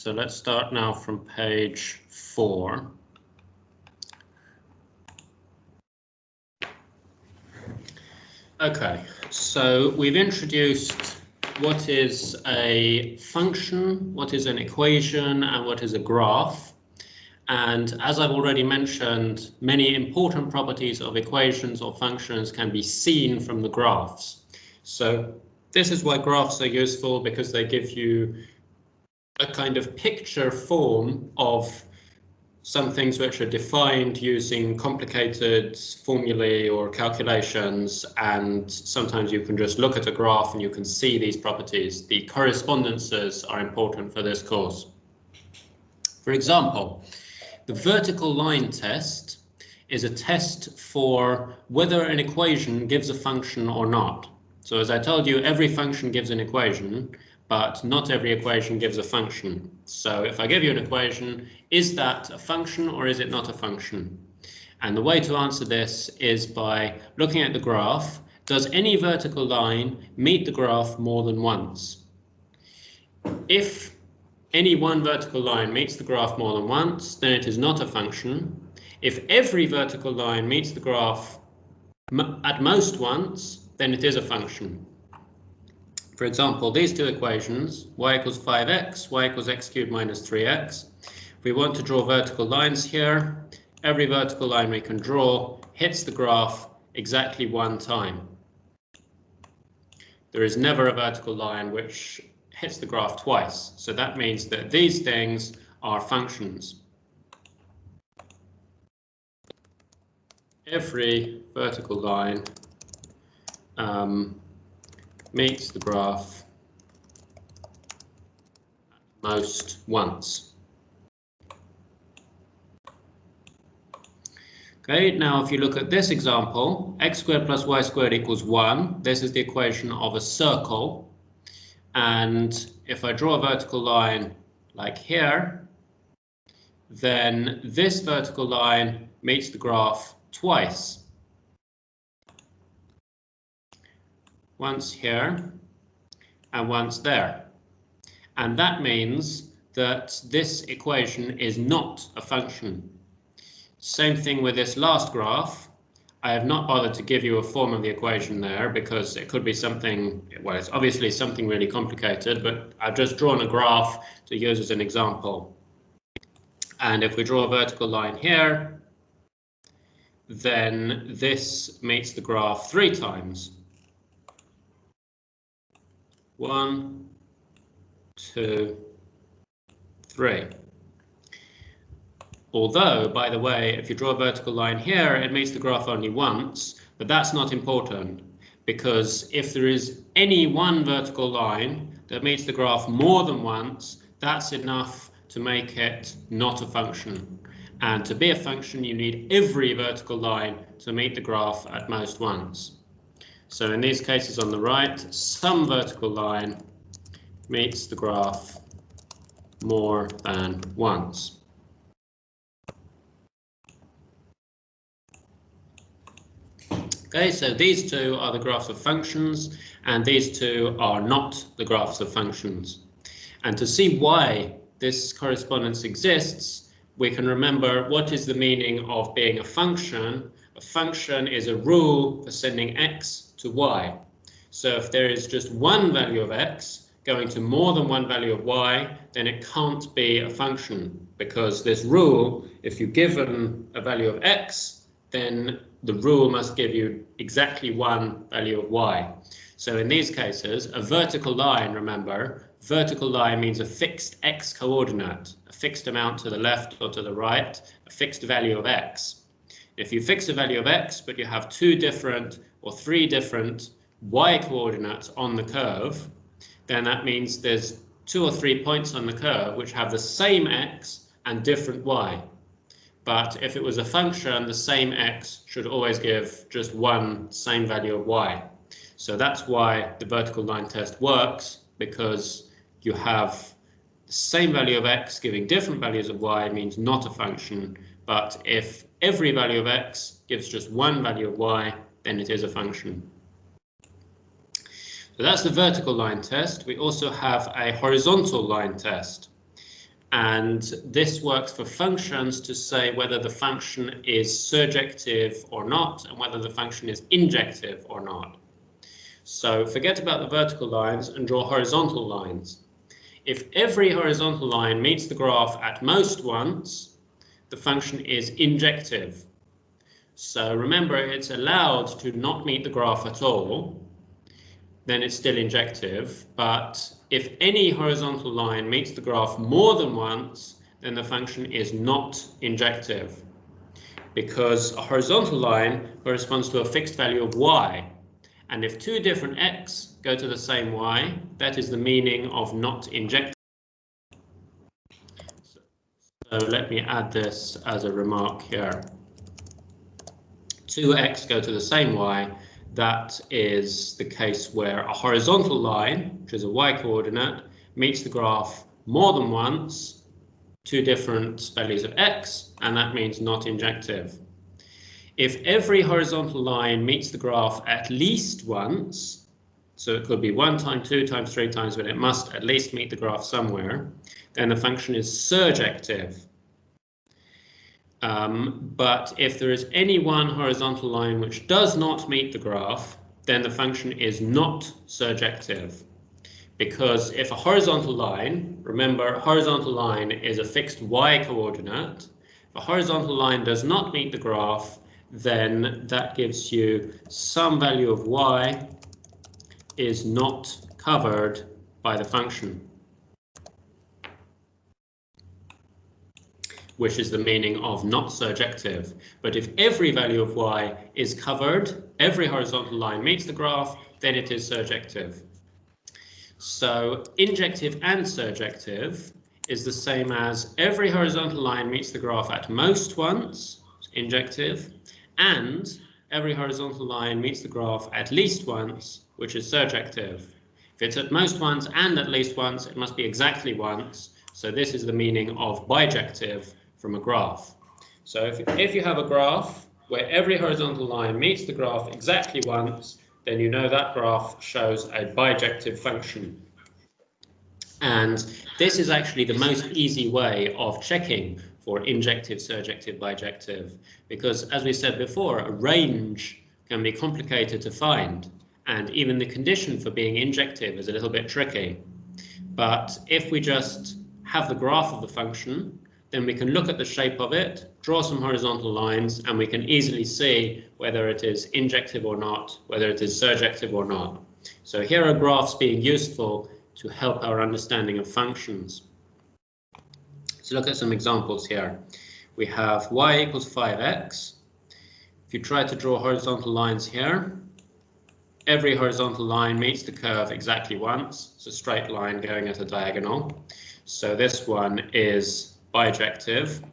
So let's start now from page 4. Okay, so we've introduced what is a function, what is an equation, and what is a graph. And as I've already mentioned, many important properties of equations or functions can be seen from the graphs. So this is why graphs are useful, because they give you a kind of picture form of some things which are defined using complicated formulae or calculations, and sometimes you can just look at a graph and you can see these properties. The correspondences are important for this course. For example, the vertical line test is a test for whether an equation gives a function or not. So as I told you, every function gives an equation, but not every equation gives a function. So if I give you an equation, is that a function or is it not a function? And the way to answer this is by looking at the graph. Does any vertical line meet the graph more than once? If any one vertical line meets the graph more than once, then it is not a function. If every vertical line meets the graph at most once, then it is a function. For example, these two equations, y equals 5x, y equals x cubed minus 3x. If we want to draw vertical lines here, every vertical line we can draw hits the graph exactly one time. There is never a vertical line which hits the graph twice. So that means that these things are functions. Every vertical line meets the graph at most once. Okay, now if you look at this example, x squared plus y squared equals 1. This is the equation of a circle. And if I draw a vertical line like here, then this vertical line meets the graph twice. Once here and once there. And that means that this equation is not a function. Same thing with this last graph. I have not bothered to give you a form of the equation there because it could be something, well, it's obviously something really complicated, but I've just drawn a graph to use as an example. And if we draw a vertical line here, then this meets the graph 3 times. 1, 2, 3. Although, by the way, if you draw a vertical line here, it meets the graph only once, but that's not important, because if there is any one vertical line that meets the graph more than once, that's enough to make it not a function. And to be a function, you need every vertical line to meet the graph at most once. So in these cases on the right, some vertical line meets the graph more than once. Okay, so these two are the graphs of functions, and these two are not the graphs of functions. And to see why this correspondence exists, we can remember what is the meaning of being a function. A function is a rule for sending x to y. So if there is just one value of x going to more than one value of y, then it can't be a function, because this rule, if you're given a value of x, then the rule must give you exactly one value of y. So in these cases, a vertical line, remember, vertical line means a fixed x coordinate, a fixed amount to the left or to the right, a fixed value of x. If you fix a value of x, but you have 2 different or 3 different y coordinates on the curve, then that means there's 2 or 3 points on the curve which have the same x and different y. But if it was a function, the same x should always give just one same value of y. So that's why the vertical line test works, because you have the same value of x giving different values of y means not a function. But if every value of x gives just one value of y, then it is a function. So that's the vertical line test. We also have a horizontal line test. And this works for functions to say whether the function is surjective or not, and whether the function is injective or not. So forget about the vertical lines and draw horizontal lines. If every horizontal line meets the graph at most once, the function is injective. So remember, it's allowed to not meet the graph at all, then it's still injective. But if any horizontal line meets the graph more than once, then the function is not injective, because a horizontal line corresponds to a fixed value of y. And if two different x go to the same y, that is the meaning of not injective. So let me add this as a remark here. Two x go to the same y. That is the case where a horizontal line, which is a y coordinate, meets the graph more than once, two different values of x, and that means not injective. If every horizontal line meets the graph at least once, so it could be 1 times, 2 times, 3 times, but it must at least meet the graph somewhere, then the function is surjective. But if there is any one horizontal line which does not meet the graph, then the function is not surjective. Because if a horizontal line, remember, a horizontal line is a fixed y coordinate, if a horizontal line does not meet the graph, then that gives you some value of y is not covered by the function, which is the meaning of not surjective. But if every value of y is covered, every horizontal line meets the graph, then it is surjective. So injective and surjective is the same as every horizontal line meets the graph at most once, injective, and every horizontal line meets the graph at least once, which is surjective. If it's at most once and at least once, it must be exactly once. So this is the meaning of bijective from a graph. So if you have a graph where every horizontal line meets the graph exactly once, then you know that graph shows a bijective function. And this is actually the most easy way of checking for injective, surjective, bijective, because as we said before, a range can be complicated to find, and even the condition for being injective is a little bit tricky. But if we just have the graph of the function, then we can look at the shape of it, draw some horizontal lines, and we can easily see whether it is injective or not, whether it is surjective or not. So here are graphs being useful to help our understanding of functions. Let's look at some examples here. We have y equals 5x. If you try to draw horizontal lines here, every horizontal line meets the curve exactly once. It's a straight line going at a diagonal. So this one is bijective.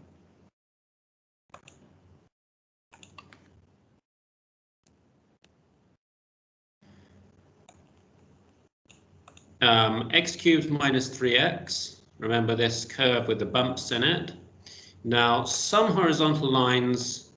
X cubed minus 3x. Remember this curve with the bumps in it. Now some horizontal lines,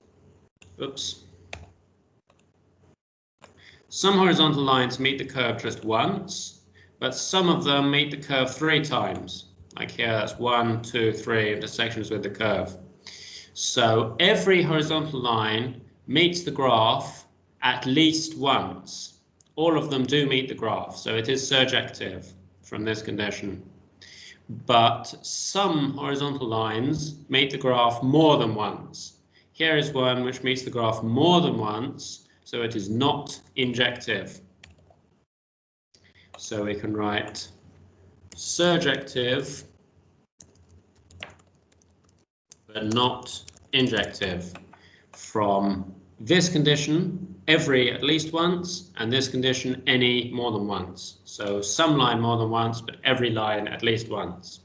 some horizontal lines meet the curve just once, but some of them meet the curve 3 times. Like here, that's 1, 2, 3 intersections with the curve. So every horizontal line meets the graph at least once. All of them do meet the graph, so it is surjective from this condition. But some horizontal lines meet the graph more than once. Here is one which meets the graph more than once, so it is not injective. So we can write surjective, but not injective from this condition, every at least once, and this condition, any more than once. So some line more than once, but every line at least once.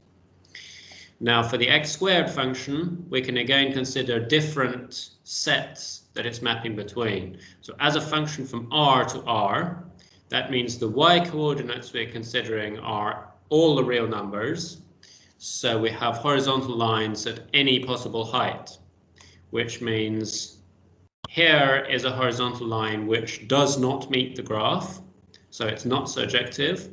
Now for the x squared function, we can again consider different sets that it's mapping between. So as a function from R to R, that means the y coordinates we're considering are all the real numbers. So we have horizontal lines at any possible height, which means here is a horizontal line which does not meet the graph, so it's not surjective.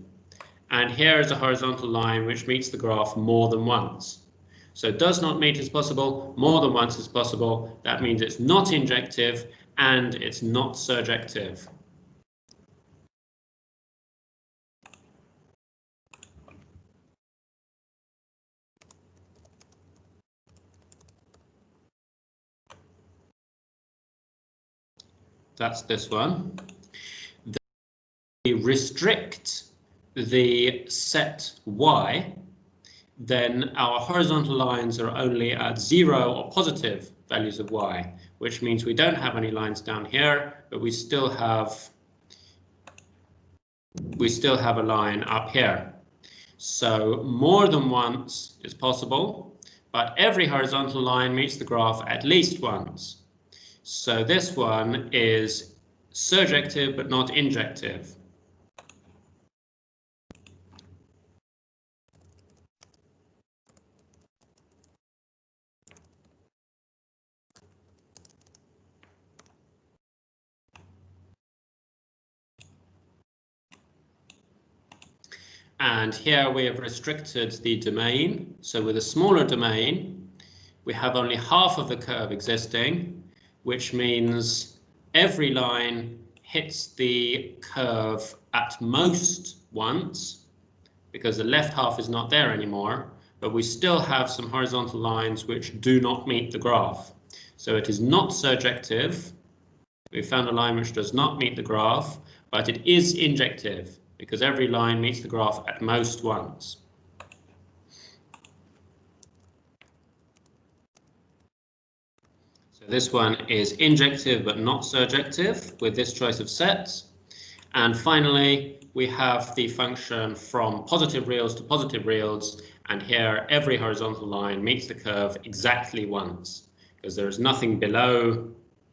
And here is a horizontal line which meets the graph more than once. So does not meet is possible, more than once is possible. That means it's not injective and it's not surjective. That's this one. We restrict the set y, then our horizontal lines are only at 0 or positive values of y, which means we don't have any lines down here, but we still have a line up here. So more than once is possible, but every horizontal line meets the graph at least once. So this one is surjective but not injective. And here we have restricted the domain. So with a smaller domain, we have only half of the curve existing, which means every line hits the curve at most once, because the left half is not there anymore, but we still have some horizontal lines which do not meet the graph. So it is not surjective. We found a line which does not meet the graph, but it is injective, because every line meets the graph at most once. So this one is injective but not surjective with this choice of sets. And finally, we have the function from positive reals to positive reals, and here every horizontal line meets the curve exactly once, because there is nothing below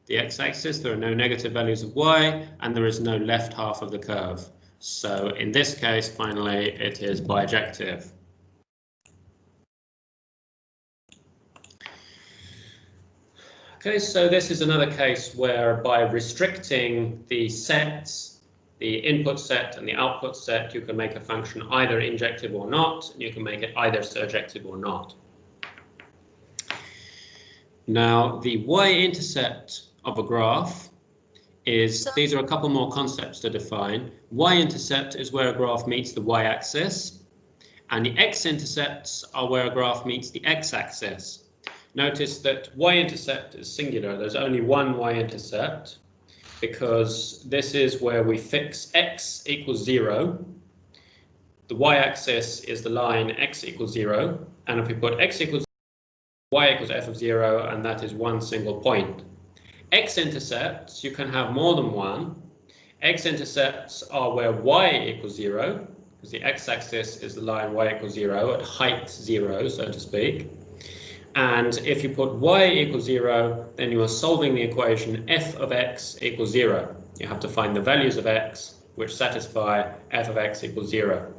the x-axis, there are no negative values of y, and there is no left half of the curve. So in this case, finally, it is bijective. Okay, so this is another case where by restricting the sets, the input set and the output set, you can make a function either injective or not, and you can make it either surjective or not. Now, the y-intercept of a graph is, these are a couple more concepts to define. Y-intercept is where a graph meets the y-axis, and the x-intercepts are where a graph meets the x-axis. Notice that y-intercept is singular. There's only one y-intercept, because this is where we fix x equals 0. The y-axis is the line x equals 0, and if we put x equals y equals f of 0, and that is one single point. X-intercepts, you can have more than one. X-intercepts are where y equals 0, because the x-axis is the line y equals 0 at height 0, so to speak. And if you put y equals 0, then you are solving the equation f of x equals 0. You have to find the values of x which satisfy f of x equals 0.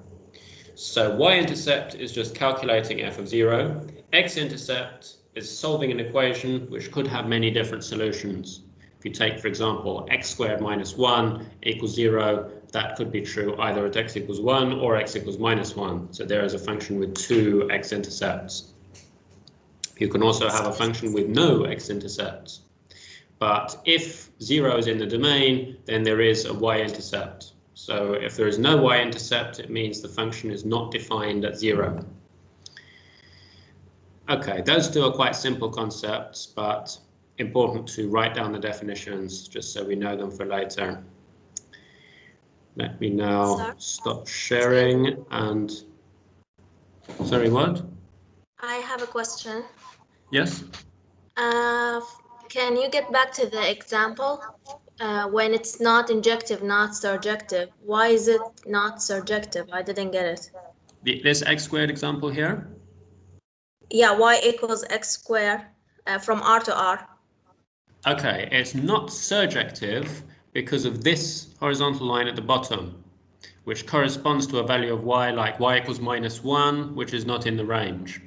So y-intercept is just calculating f of 0. X-intercept is solving an equation which could have many different solutions. If you take, for example, x squared minus 1 equals 0, that could be true either at x equals 1 or x equals minus 1. So there is a function with two x-intercepts. You can also have a function with no x-intercepts. But if 0 is in the domain, then there is a y-intercept. So if there is no y-intercept, it means the function is not defined at 0. Okay, those two are quite simple concepts, but important to write down the definitions just so we know them for later. Let me now stop sharing and... Sorry, what? I have a question. Yes? Can you get back to the example? When it's not injective, not surjective, why is it not surjective? I didn't get it. This x squared example here? Yeah, y equals x squared from r to r. Okay, it's not surjective because of this horizontal line at the bottom, which corresponds to a value of y like y equals minus 1, which is not in the range.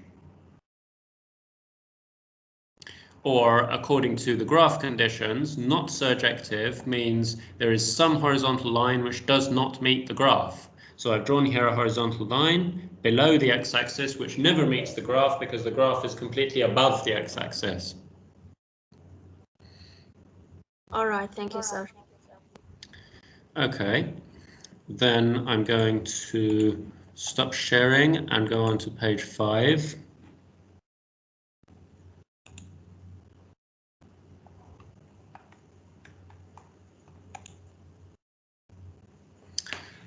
Or according to the graph conditions, not surjective means there is some horizontal line which does not meet the graph. So I've drawn here a horizontal line below the x-axis, which never meets the graph because the graph is completely above the x-axis. All right, thank you, sir. Okay, then I'm going to stop sharing and go on to page 5.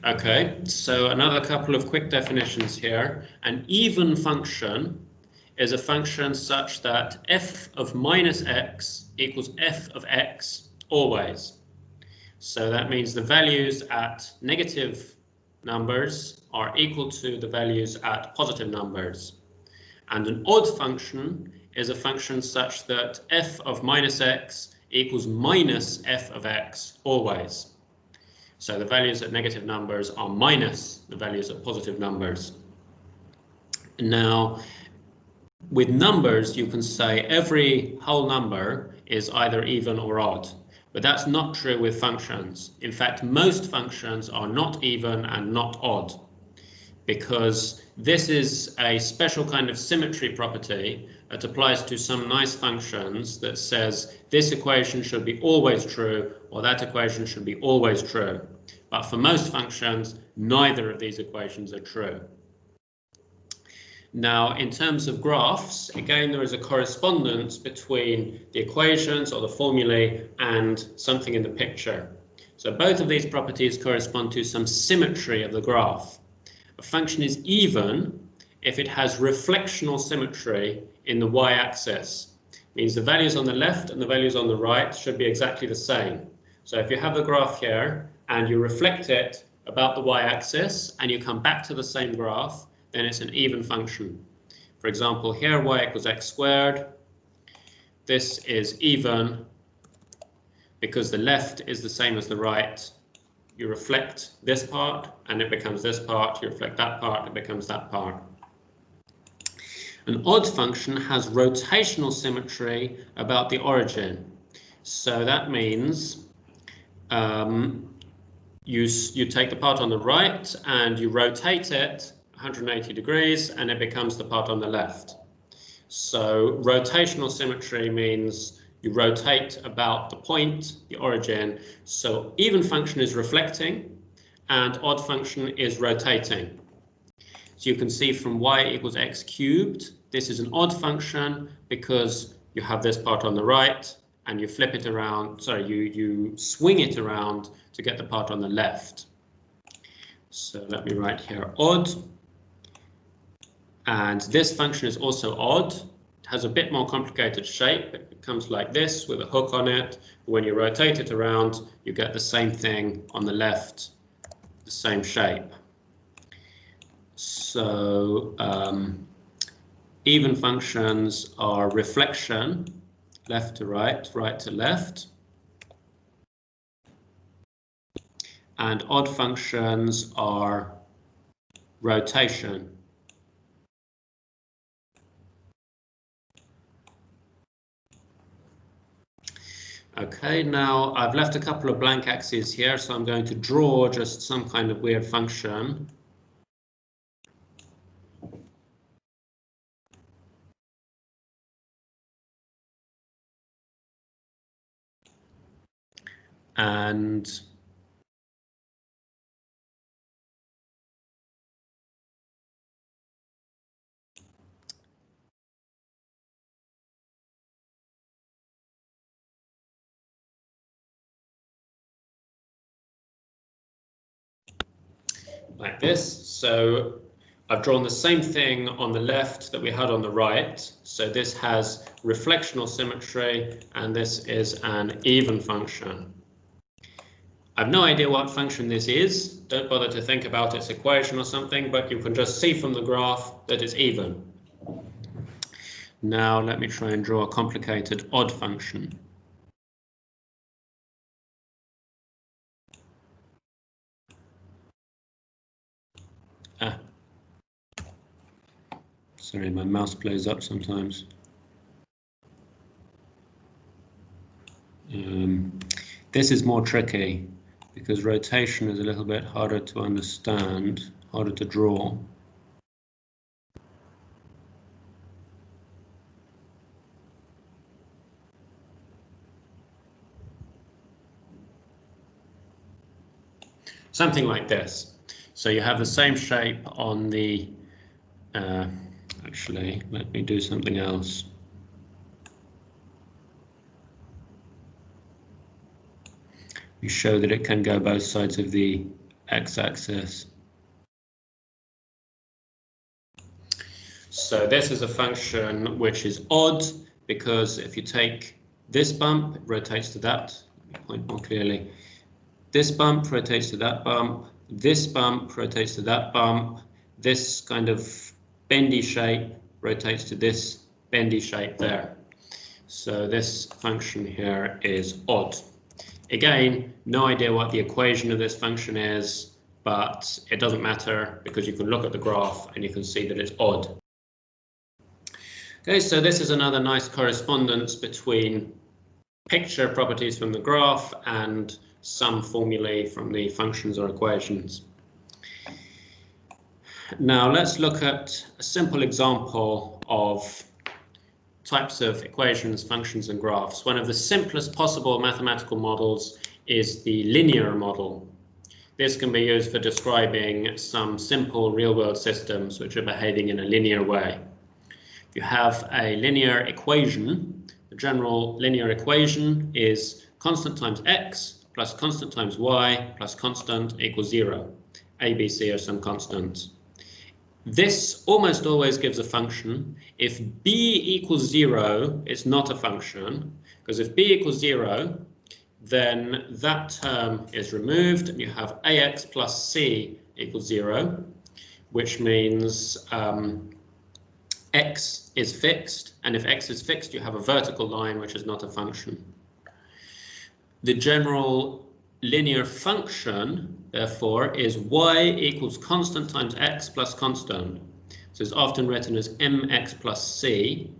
Okay, so another couple of quick definitions here. An even function is a function such that f of minus x equals f of x always. So that means the values at negative numbers are equal to the values at positive numbers. And an odd function is a function such that f of minus x equals minus f of x always. So the values at negative numbers are minus the values at positive numbers. Now, with numbers, you can say every whole number is either even or odd, but that's not true with functions. In fact, most functions are not even and not odd, because this is a special kind of symmetry property that applies to some nice functions that says this equation should be always true or that equation should be always true. But for most functions, neither of these equations are true. Now, in terms of graphs, again, there is a correspondence between the equations or the formulae and something in the picture. So both of these properties correspond to some symmetry of the graph. A function is even if it has reflectional symmetry in the y-axis. Means the values on the left and the values on the right should be exactly the same. So if you have the graph here and you reflect it about the y-axis and you come back to the same graph, then it's an even function. For example, here y equals x squared. This is even because the left is the same as the right. You reflect this part and it becomes this part. You reflect that part, it becomes that part. An odd function has rotational symmetry about the origin. So that means you take the part on the right and you rotate it 180 degrees and it becomes the part on the left. So rotational symmetry means you rotate about the point, the origin. So even function is reflecting and odd function is rotating. So you can see from y equals x cubed, this is an odd function because you have this part on the right and you flip it around, sorry, you swing it around to get the part on the left. So let me write here odd. And this function is also odd. It has a bit more complicated shape. It comes like this with a hook on it. When you rotate it around, you get the same thing on the left, the same shape. So even functions are reflection, left to right, right to left. And odd functions are rotation. Okay, now I've left a couple of blank axes here, so I'm going to draw just some kind of weird function. And like this. So I've drawn the same thing on the left that we had on the right. So this has reflectional symmetry and this is an even function. I've no idea what function this is. Don't bother to think about its equation or something, but you can just see from the graph that it's even. Now let me try and draw a complicated odd function. Sorry, my mouse plays up sometimes. This is more tricky. because rotation is a little bit harder to understand, harder to draw. Something like this. So you have the same shape on the, actually, let me do something else. We show that it can go both sides of the x-axis. So this is a function which is odd, because if you take this bump, it rotates to that. Let me point more clearly. This bump rotates to that bump. This bump rotates to that bump. This kind of bendy shape rotates to this bendy shape there. So this function here is odd. Again, no idea what the equation of this function is, but it doesn't matter because you can look at the graph and you can see that it's odd. Okay, so this is another nice correspondence between picture properties from the graph and some formulae from the functions or equations. Now let's look at a simple example of types of equations, functions, and graphs. One of the simplest possible mathematical models is the linear model. This can be used for describing some simple real-world systems which are behaving in a linear way. If you have a linear equation, the general linear equation is constant times x plus constant times y plus constant equals 0. A, B, C are some constants. This almost always gives a function. If b equals 0, it's not a function, because if b equals 0, then that term is removed and you have ax plus c equals 0, which means x is fixed, and if x is fixed, you have a vertical line, which is not a function. The general linear function, therefore, is y equals constant times x plus constant. So it's often written as mx plus c,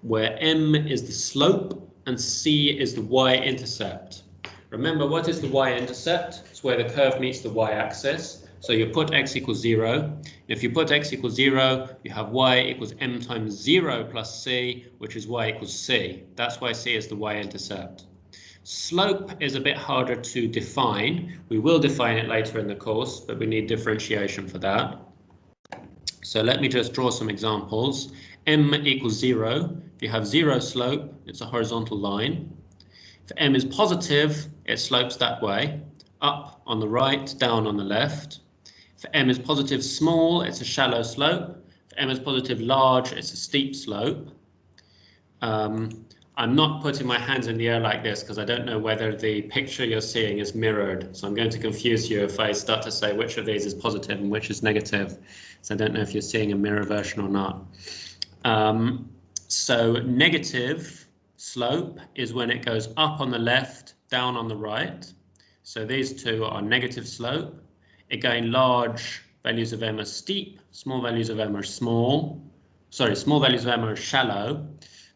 where m is the slope and c is the y-intercept. Remember, what is the y-intercept? It's where the curve meets the y-axis. So you put x equals 0. If you put x equals 0, you have y equals m times 0 plus c, which is y equals c. That's why c is the y-intercept. Slope is a bit harder to define. We will define it later in the course, but we need differentiation for that. So let me just draw some examples. M equals 0. If you have 0 slope, it's a horizontal line. If m is positive, it slopes that way, up on the right, down on the left. If m is positive small, it's a shallow slope. If m is positive large, it's a steep slope. I'm not putting my hands in the air like this because I don't know whether the picture you're seeing is mirrored. So I'm going to confuse you if I start to say which of these is positive and which is negative. So I don't know if you're seeing a mirror version or not. So negative slope is when it goes up on the left, down on the right. So these two are negative slope. Again, large values of m are steep, small values of m are small. Sorry, small values of m are shallow.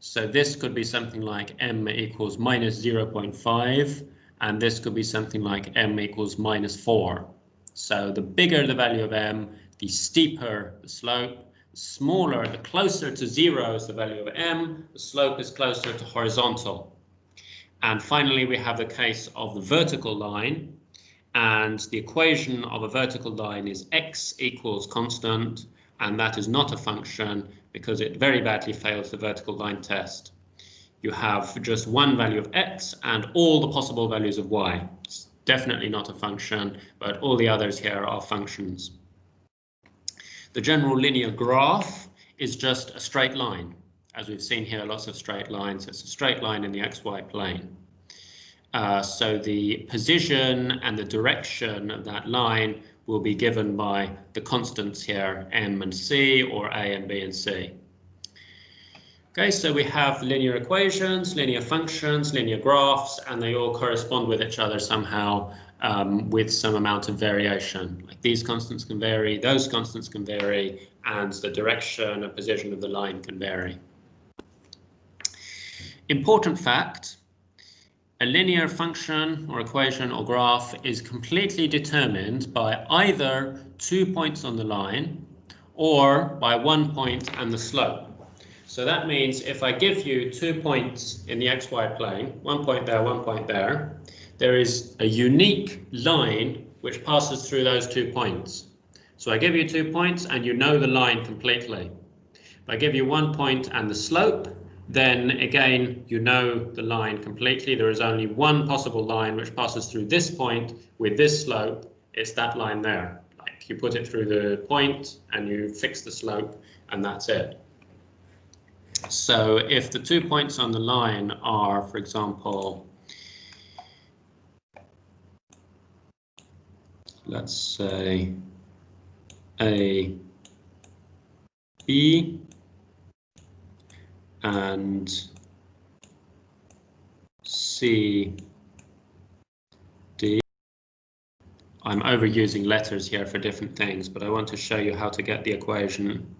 So this could be something like m equals minus 0.5, and this could be something like m equals minus 4. So the bigger the value of m, the steeper the slope. The smaller, the closer to 0 is the value of m, the slope is closer to horizontal. And finally, we have the case of the vertical line, and the equation of a vertical line is x equals constant, and that is not a function because it very badly fails the vertical line test. You have just one value of x and all the possible values of y. It's definitely not a function, but all the others here are functions. The general linear graph is just a straight line. As we've seen here, lots of straight lines. It's a straight line in the xy plane. So the position and the direction of that line will be given by the constants here, m and c, or a and b and c. Okay, so we have linear equations, linear functions, linear graphs, and they all correspond with each other somehow with some amount of variation. Like these constants can vary, those constants can vary, and the direction and position of the line can vary. Important fact, a linear function or equation or graph is completely determined by either 2 points on the line or by 1 point and the slope. So that means if I give you 2 points in the xy plane, 1 point there, 1 point there, there is a unique line which passes through those 2 points. So I give you 2 points and you know the line completely. If I give you 1 point and the slope, then again, you know the line completely. There is only one possible line which passes through this point with this slope. It's that line there. Like you put it through the point and you fix the slope and that's it. So if the 2 points on the line are, for example, let's say A, B, and C, D. I'm overusing letters here for different things, but I want to show you how to get the equation.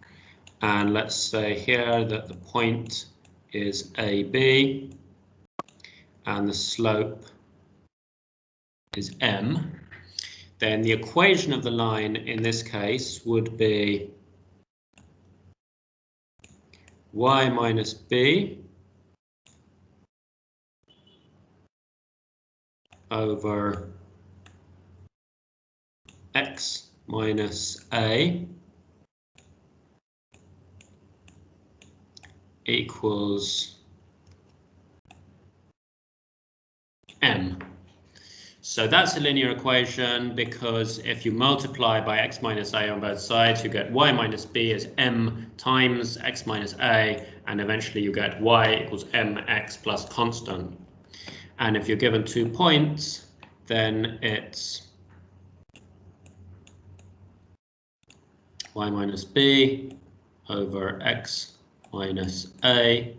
And let's say here that the point is AB and the slope is M. Then the equation of the line in this case would be y minus b over x minus a equals m. So that's a linear equation because if you multiply by x minus a on both sides, you get y minus b as m times x minus a, and eventually you get y equals mx plus constant. And if you're given 2 points, then it's y minus b over x minus a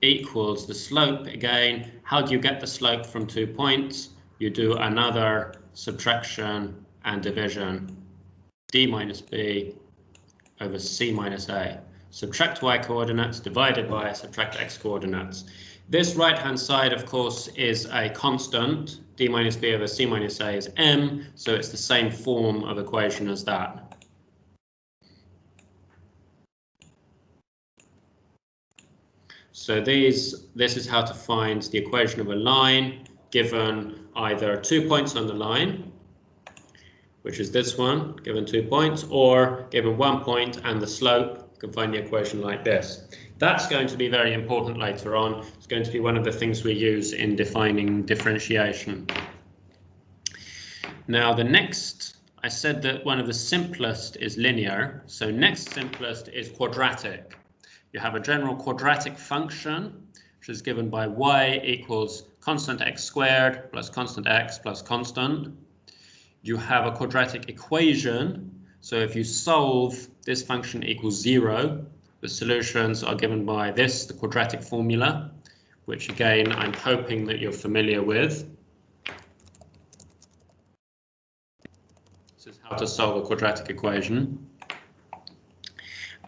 equals the slope again. How do you get the slope from 2 points? You do another subtraction and division. D minus b over c minus a. Subtract y coordinates divided by subtract x coordinates. This right hand side, of course, is a constant. D minus b over c minus a is m, so it's the same form of equation as that. So this is how to find the equation of a line given either 2 points on the line, which is this one, given 2 points, or given 1 point and the slope. You can find the equation like this. That's going to be very important later on. It's going to be one of the things we use in defining differentiation. Now the next, I said that one of the simplest is linear, so next simplest is quadratic. You have a general quadratic function, which is given by y equals constant x squared plus constant x plus constant. You have a quadratic equation, so if you solve this function equals 0, the solutions are given by this, the quadratic formula, which again I'm hoping that you're familiar with. This is how to solve a quadratic equation.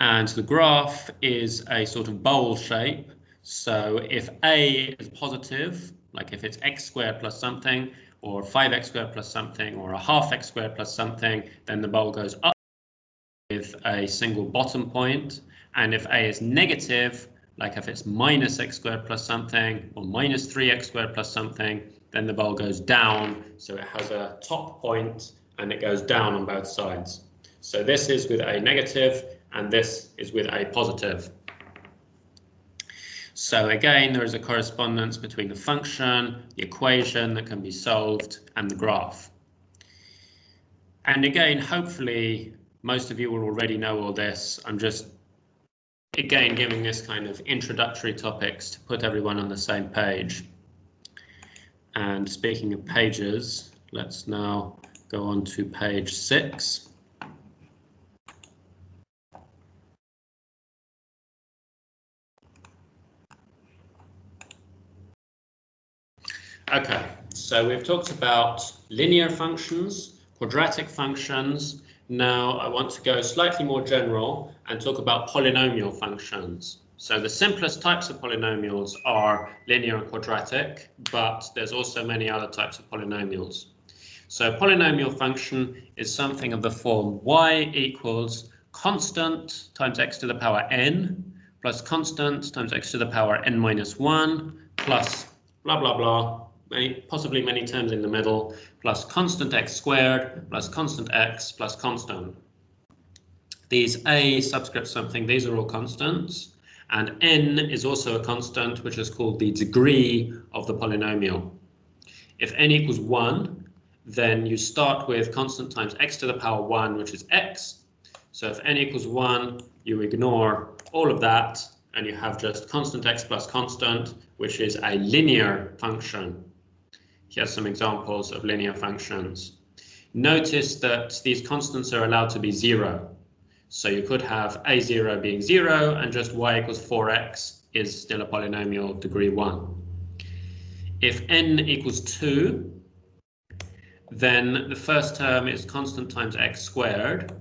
And the graph is a sort of bowl shape. So if A is positive, like if it's x squared plus something, or 5x squared plus something, or a half x squared plus something, then the bowl goes up with a single bottom point. And if A is negative, like if it's minus x squared plus something, or minus 3x squared plus something, then the bowl goes down. So it has a top point and it goes down on both sides. So this is with A negative, and this is with A positive. So again, there is a correspondence between the function, the equation that can be solved, and the graph. And again, hopefully, most of you will already know all this. I'm just, again, giving this kind of introductory topics to put everyone on the same page. And speaking of pages, let's now go on to page 6. Okay, so we've talked about linear functions, quadratic functions. Now I want to go slightly more general and talk about polynomial functions. So the simplest types of polynomials are linear and quadratic, but there's also many other types of polynomials. So a polynomial function is something of the form y equals constant times x to the power n plus constant times x to the power n minus 1 plus blah, blah, blah, possibly many terms in the middle, plus constant x squared plus constant x plus constant. These a subscript something, these are all constants. And n is also a constant, which is called the degree of the polynomial. If n equals 1, then you start with constant times x to the power 1, which is x. So if n equals 1, you ignore all of that, and you have just constant x plus constant, which is a linear function. Here's some examples of linear functions. Notice that these constants are allowed to be 0. So you could have a0 being 0 and just y equals 4x is still a polynomial of degree 1. If n equals 2, then the first term is constant times x squared.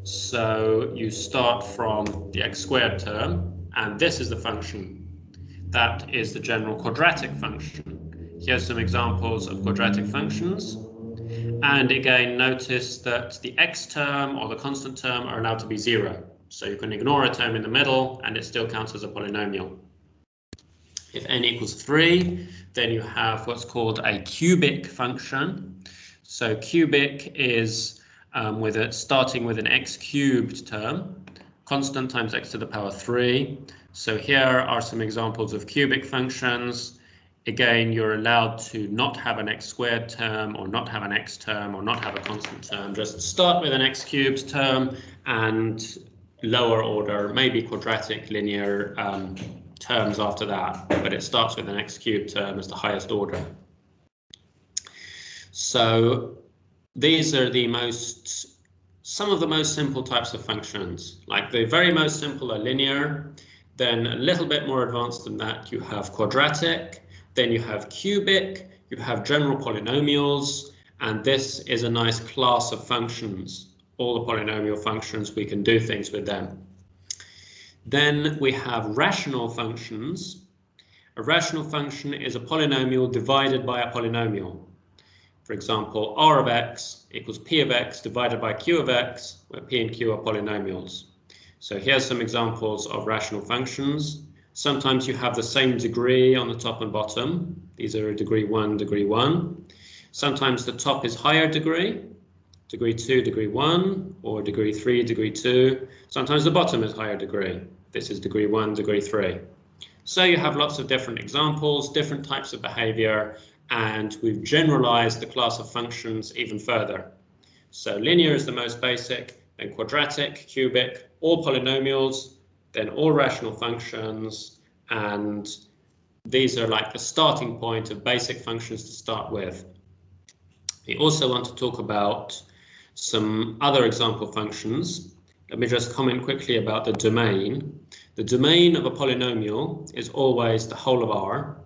So you start from the x squared term, and this is the function. That is the general quadratic function. Here's some examples of quadratic functions. And again, notice that the x term or the constant term are allowed to be 0. So you can ignore a term in the middle and it still counts as a polynomial. If n equals 3, then you have what's called a cubic function. So cubic is starting with an x cubed term, constant times x to the power 3. So here are some examples of cubic functions. Again, you're allowed to not have an x squared term or not have an x term or not have a constant term. Just start with an x cubed term and lower order, maybe quadratic linear terms after that, but it starts with an x cubed term as the highest order. So these are some of the most simple types of functions. Like the very most simple are linear, then a little bit more advanced than that you have quadratic, then you have cubic, you have general polynomials, and this is a nice class of functions. All the polynomial functions, we can do things with them. Then we have rational functions. A rational function is a polynomial divided by a polynomial. For example, r of x equals p of x divided by q of x, where p and q are polynomials. So here's some examples of rational functions. Sometimes you have the same degree on the top and bottom. These are degree 1, degree 1. Sometimes the top is higher degree 2, degree 1, or degree 3, degree 2. Sometimes the bottom is higher degree. This is degree 1, degree 3. So you have lots of different examples, different types of behavior, and we've generalized the class of functions even further. So linear is the most basic, then quadratic, cubic, all polynomials, then all rational functions, and these are like the starting point of basic functions to start with. We also want to talk about some other example functions. Let me just comment quickly about the domain. The domain of a polynomial is always the whole of R,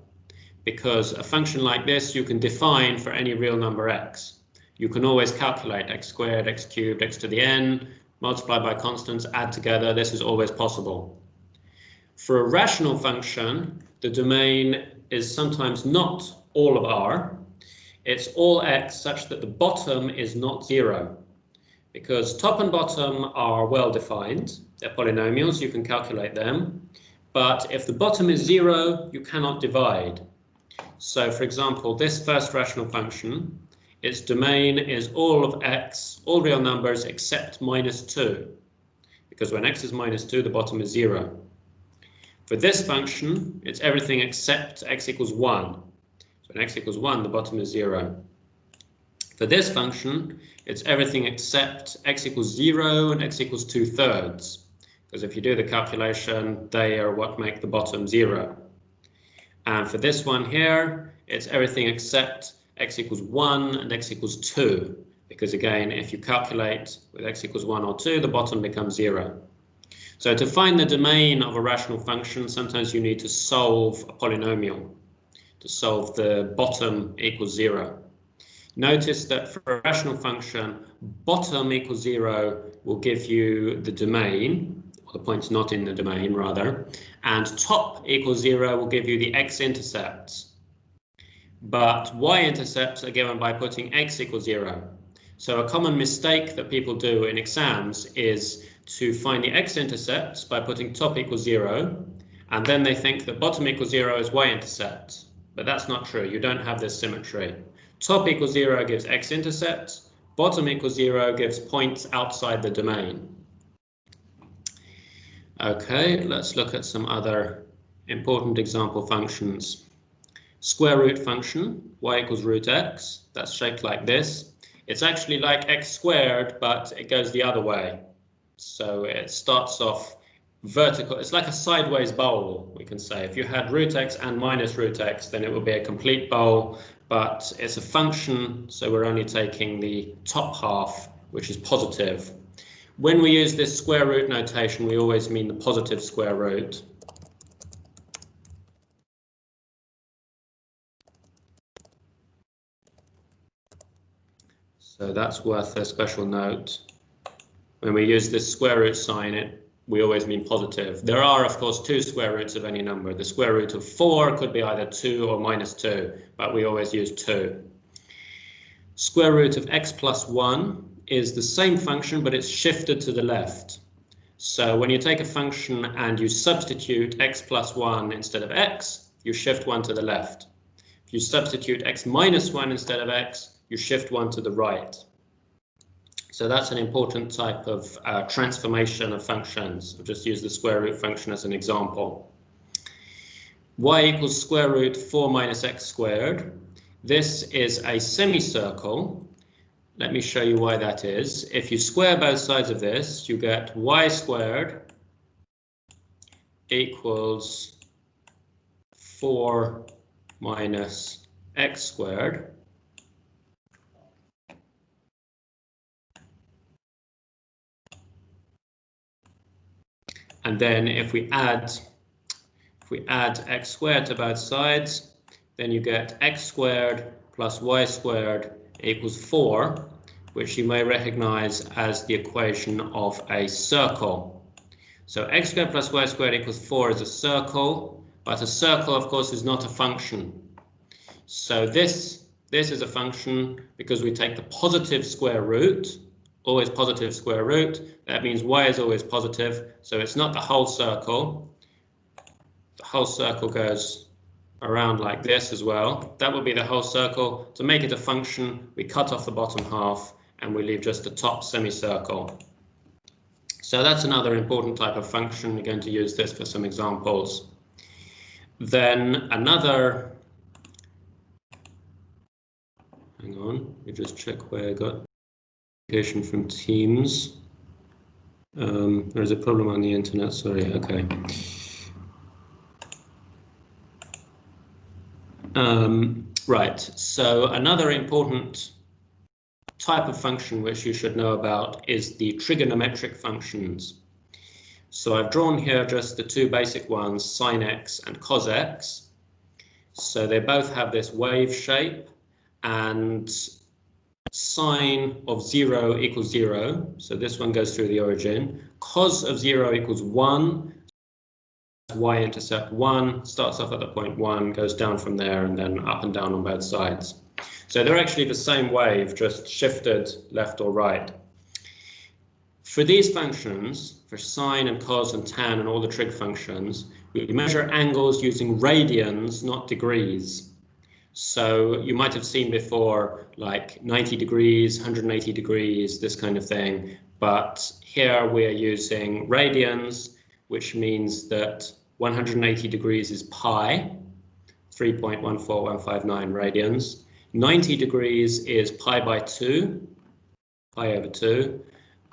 because a function like this you can define for any real number x. You can always calculate x squared, x cubed, x to the n, multiply by constants, add together. This is always possible. For a rational function, the domain is sometimes not all of R. It's all x such that the bottom is not 0. Because top and bottom are well defined. They're polynomials, you can calculate them. But if the bottom is 0, you cannot divide. So for example, this first rational function, its domain is all of x, all real numbers except -2, because when x is -2, the bottom is 0. For this function, it's everything except x equals 1. So when x equals 1, the bottom is 0. For this function, it's everything except x equals 0 and x equals 2/3, because if you do the calculation, they are what make the bottom 0. And for this one here, it's everything except x equals 1 and x equals 2, because again, if you calculate with x equals 1 or 2, the bottom becomes 0. So to find the domain of a rational function, sometimes you need to solve a polynomial, to solve the bottom equals 0. Notice that for a rational function, bottom equals 0 will give you the domain or the points not in the domain rather, and top equals 0 will give you the x-intercepts. But y-intercepts are given by putting x equals 0. So a common mistake that people do in exams is to find the x-intercepts by putting top equals 0, and then they think that bottom equals 0 is y-intercept. But that's not true. You don't have this symmetry. Top equals 0 gives x-intercepts. Bottom equals 0 gives points outside the domain. Okay, let's look at some other important example functions. Square root function, y equals root x. That's shaped like this. It's actually like x squared, but it goes the other way. So it starts off vertical. It's like a sideways bowl, we can say. If you had root x and minus root x, then it would be a complete bowl, but it's a function, so we're only taking the top half, which is positive. When we use this square root notation, we always mean the positive square root. So that's worth a special note. When we use this square root sign, we always mean positive. There are, of course, two square roots of any number. The square root of 4 could be either 2 or minus 2, but we always use 2. Square root of x plus 1 is the same function, but it's shifted to the left. So when you take a function and you substitute x plus 1 instead of x, you shift 1 to the left. If you substitute x minus 1 instead of x, you shift 1 to the right. So that's an important type of transformation of functions. I'll just use the square root function as an example. Y equals square root 4 minus x squared. This is a semicircle. Let me show you why that is. If you square both sides of this, you get y squared equals 4 minus x squared. And then if we add x squared to both sides, then you get x squared plus y squared equals 4, which you may recognize as the equation of a circle. So x squared plus y squared equals 4 is a circle, but a circle, of course, is not a function. So this is a function because we take the positive square root, always positive square root. That means y is always positive, so it's not the whole circle. The whole circle goes around like this as well. That would be the whole circle. To make it a function, we cut off the bottom half and we leave just the top semicircle. So that's another important type of function. We're going to use this for some examples. Then another, hang on, let me just check where I got notification from Teams. There's a problem on the internet, sorry, okay. Right, so another important type of function which you should know about is the trigonometric functions. So I've drawn here just the two basic ones, sine x and cos x. So they both have this wave shape, and sine of 0 equals 0. So this one goes through the origin. Cos of 0 equals 1. Y-intercept 1 starts off at the point 1, goes down from there, and then up and down on both sides. So they're actually the same wave, just shifted left or right. For these functions, for sine and cos and tan and all the trig functions, we measure angles using radians, not degrees. So you might have seen before like 90 degrees, 180 degrees, this kind of thing. But here we are using radians, which means that 180 degrees is pi, 3.14159 radians. 90 degrees is pi by 2, pi over 2.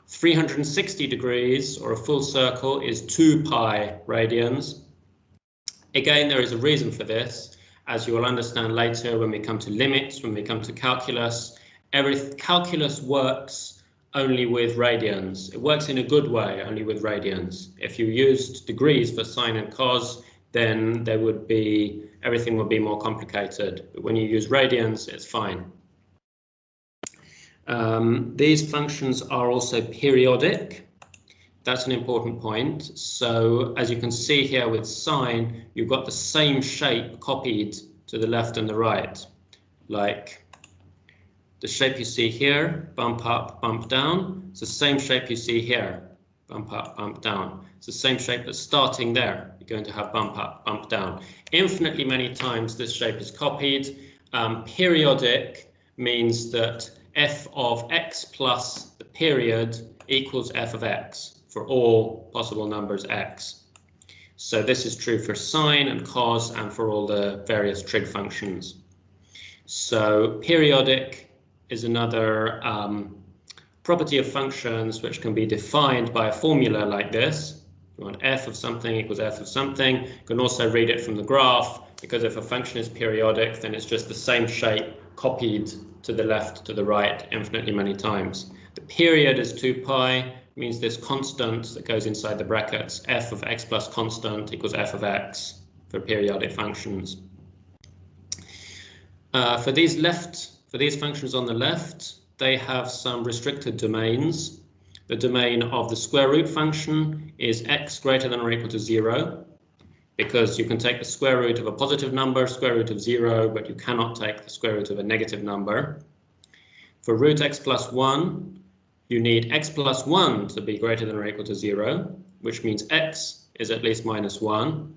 360 degrees, or a full circle, is 2 pi radians. Again, there is a reason for this, as you will understand later when we come to limits, when we come to calculus. Calculus works only with radians. It works in a good way, only with radians. If you used degrees for sine and cos, then everything would be more complicated. But when you use radians, it's fine. These functions are also periodic. That's an important point. So as you can see here with sine, you've got the same shape copied to the left and the right. Like the shape you see here, bump up, bump down. It's the same shape you see here, bump up, bump down. It's the same shape that's starting there. You're going to have bump up, bump down. Infinitely many times this shape is copied. Periodic means that f of x plus the period equals f of x for all possible numbers x. So this is true for sine and cos and for all the various trig functions. So periodic is another property of functions which can be defined by a formula like this. You want f of something equals f of something. You can also read it from the graph, because if a function is periodic, then it's just the same shape copied to the left, to the right, infinitely many times. The period is 2 pi, means this constant that goes inside the brackets, f of x plus constant equals f of x for periodic functions. For these functions on the left, they have some restricted domains. The domain of the square root function is x greater than or equal to 0, because you can take the square root of a positive number, square root of 0, but you cannot take the square root of a negative number. For root x plus 1, you need x plus 1 to be greater than or equal to 0, which means x is at least minus 1.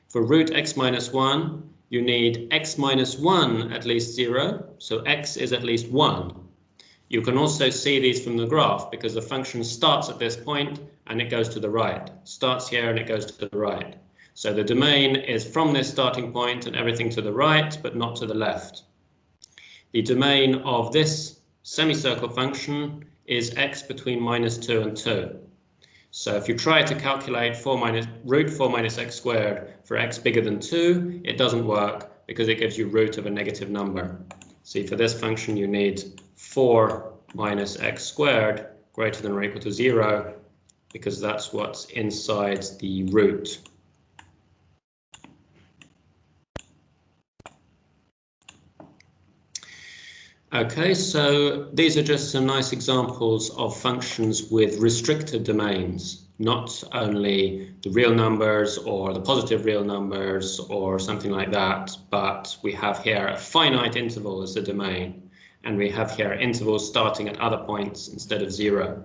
For root x minus 1, you need x minus 1 at least 0, so x is at least 1. You can also see these from the graph, because the function starts at this point and it goes to the right. Starts here and it goes to the right. So the domain is from this starting point and everything to the right, but not to the left. The domain of this semicircle function is x between minus 2 and 2. So if you try to calculate root 4 minus x squared for x bigger than 2, it doesn't work because it gives you root of a negative number. See, for this function you need 4 minus x squared greater than or equal to 0, because that's what's inside the root. Okay, so these are just some nice examples of functions with restricted domains, not only the real numbers or the positive real numbers or something like that, but we have here a finite interval as the domain, and we have here intervals starting at other points instead of 0.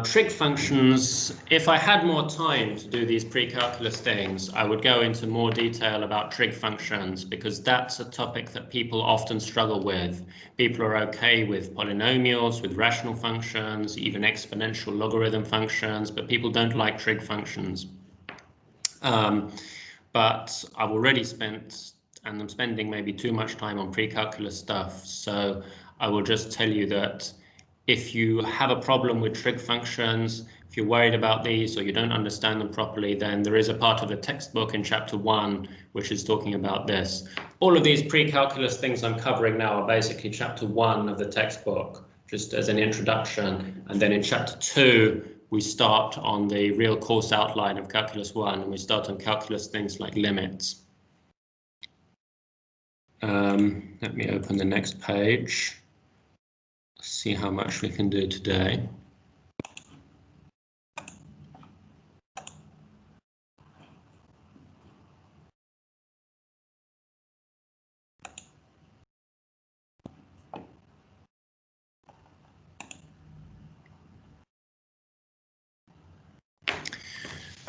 Trig functions, if I had more time to do these pre-calculus things, I would go into more detail about trig functions, because that's a topic that people often struggle with. People are okay with polynomials, with rational functions, even exponential logarithm functions, but people don't like trig functions. But I've already spent, and I'm spending maybe too much time on pre-calculus stuff, so I will just tell you that if you have a problem with trig functions, if you're worried about these or you don't understand them properly, then there is a part of the textbook in chapter 1 which is talking about this. All of these pre-calculus things I'm covering now are basically chapter 1 of the textbook, just as an introduction. And then in chapter 2, we start on the real course outline of calculus 1, and we start on calculus things like limits. Let me open the next page. See how much we can do today.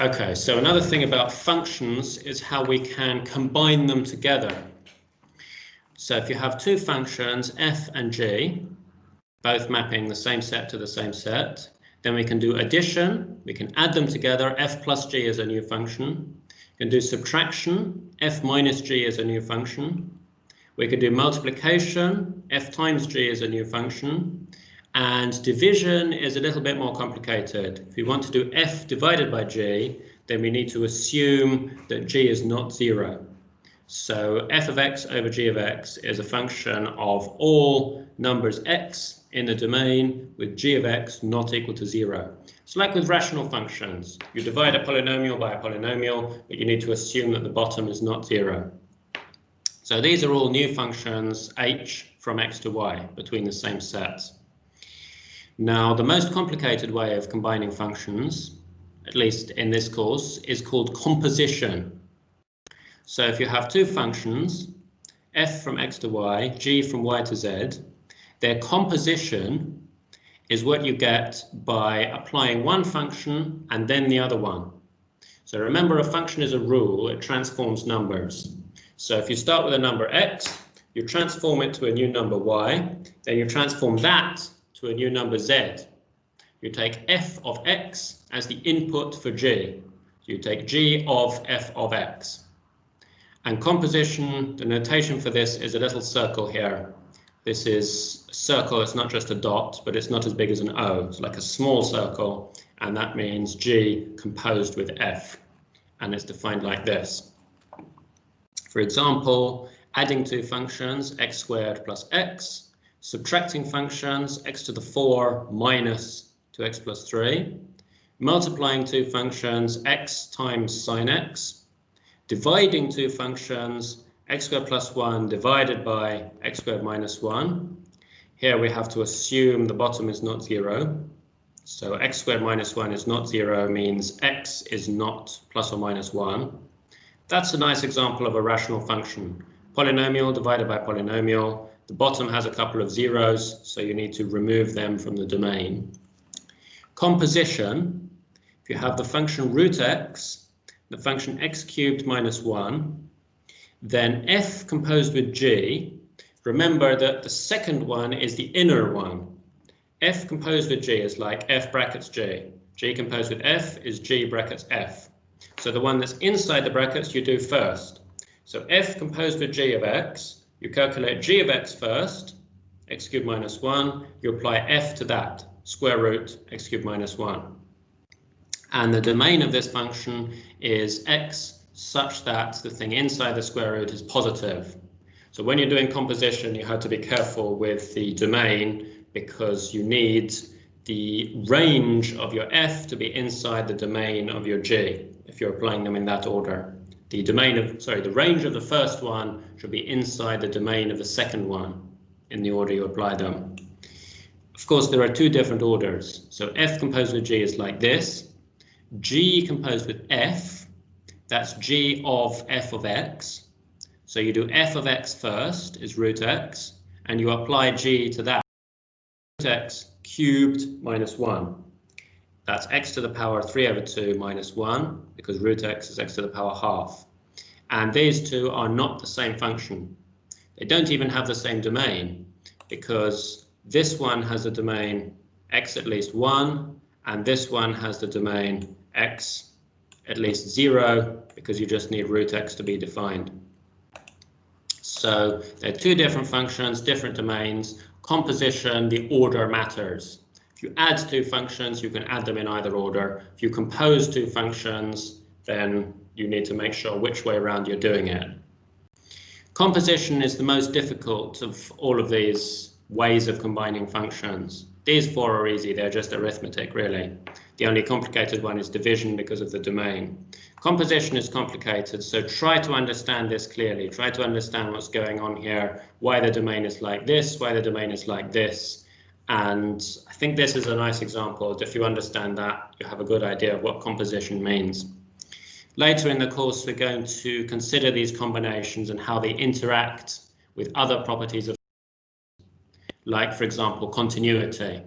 Okay, so another thing about functions is how we can combine them together. So if you have two functions, f and g, both mapping the same set to the same set, then we can do addition, we can add them together, f plus g is a new function. We can do subtraction, f minus g is a new function. We can do multiplication, f times g is a new function. And division is a little bit more complicated. If we want to do f divided by g, then we need to assume that g is not 0. So f of x over g of x is a function of all numbers x in the domain with g of x not equal to 0. It's like with rational functions. You divide a polynomial by a polynomial, but you need to assume that the bottom is not 0. So these are all new functions h from x to y between the same sets. Now, the most complicated way of combining functions, at least in this course, is called composition. So if you have two functions, f from x to y, g from y to z, their composition is what you get by applying one function and then the other one. So remember, a function is a rule, it transforms numbers. So if you start with a number x, you transform it to a new number y, then you transform that to a new number z. You take f of x as the input for g. You take g of f of x. And composition, the notation for this is a little circle here. This is a circle, it's not just a dot, but it's not as big as an O. It's like a small circle, and that means G composed with F, and it's defined like this. For example, adding two functions, x squared plus x, subtracting functions, x to the 4 minus 2x plus 3, multiplying two functions, x times sine x, dividing two functions, x squared plus 1 divided by x squared minus 1. Here we have to assume the bottom is not 0. So x squared minus 1 is not 0 means x is not plus or minus 1. That's a nice example of a rational function. Polynomial divided by polynomial. The bottom has a couple of zeros, so you need to remove them from the domain. Composition, if you have the function root x, the function x cubed minus 1, then f composed with g, remember that the second one is the inner one. F composed with g is like f brackets g. G composed with f is g brackets f. So the one that's inside the brackets you do first. So f composed with g of x, you calculate g of x first, x cubed minus 1, you apply f to that, square root x cubed minus 1. And the domain of this function is x such that the thing inside the square root is positive. So when you're doing composition, you have to be careful with the domain because you need the range of your f to be inside the domain of your g, if you're applying them in that order. The range of the first one should be inside the domain of the second one in the order you apply them. Of course, there are two different orders. So f composed with g is like this. G composed with f, that's g of f of x. So you do f of x first, is root x, and you apply g to that. Root x cubed minus 1. That's x to the power 3 over 2 minus 1, because root x is x to the power half. And these two are not the same function. They don't even have the same domain, because this one has a domain x at least 1, and this one has the domain x at least 0, because you just need root x to be defined. So they're two different functions, different domains. Composition, the order matters. If you add two functions, you can add them in either order. If you compose two functions, then you need to make sure which way around you're doing it. Composition is the most difficult of all of these ways of combining functions. These four are easy, they're just arithmetic, really. The only complicated one is division because of the domain. Composition is complicated, so try to understand this clearly. Try to understand what's going on here, why the domain is like this, why the domain is like this. And I think this is a nice example. If you understand that, you have a good idea of what composition means. Later in the course, we're going to consider these combinations and how they interact with other properties of, like, for example, continuity.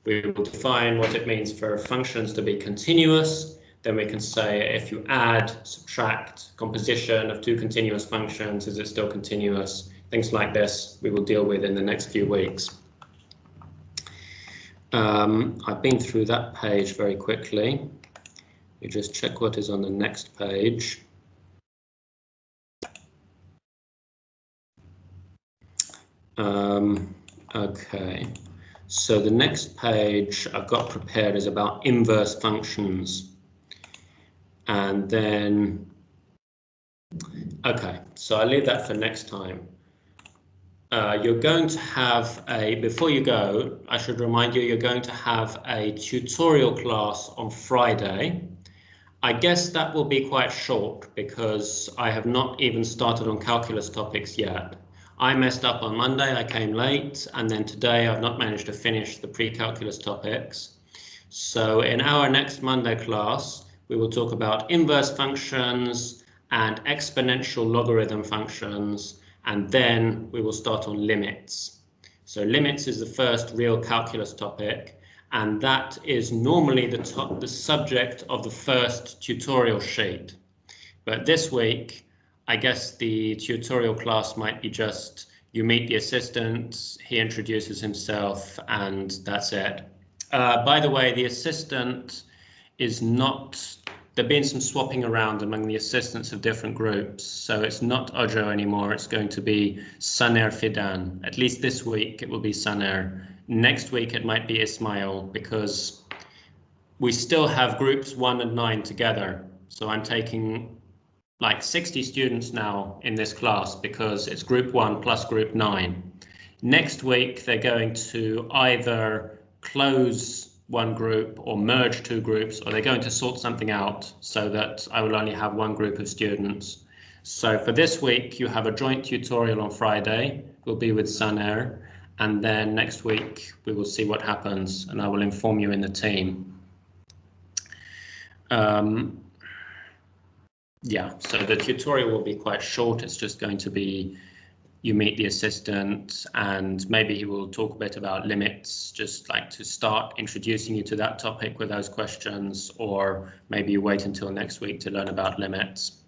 We will define what it means for functions to be continuous. Then we can say if you add, subtract, composition of two continuous functions, is it still continuous? Things like this we will deal with in the next few weeks. I've been through that page very quickly. You just check what is on the next page. Okay, so the next page I've got prepared is about inverse functions. And then, okay, so I'll leave that for next time. You're going to have before you go, I should remind you, you're going to have a tutorial class on Friday. I guess that will be quite short because I have not even started on calculus topics yet. I messed up on Monday, I came late, and then today I've not managed to finish the pre-calculus topics. So in our next Monday class, we will talk about inverse functions and exponential logarithm functions, and then we will start on limits. So limits is the first real calculus topic, and that is normally the subject of the first tutorial sheet. But this week, I guess the tutorial class might be just you meet the assistant, he introduces himself, and that's it. By the way, the assistant is not, there've been some swapping around among the assistants of different groups, so it's not Ojo anymore, it's going to be Saner Fidan. At least this week it will be Saner. Next week it might be Ismail, because we still have groups 1 and 9 together. So I'm taking like 60 students now in this class because it's group 1 plus group 9. Next week, they're going to either close one group or merge two groups, or they're going to sort something out so that I will only have one group of students. So for this week, you have a joint tutorial on Friday. It will be with Saner. And then next week, we will see what happens, and I will inform you in the team. Yeah, so the tutorial will be quite short. It's just going to be you meet the assistant, and maybe he will talk a bit about limits, just like to start introducing you to that topic with those questions, or maybe you wait until next week to learn about limits.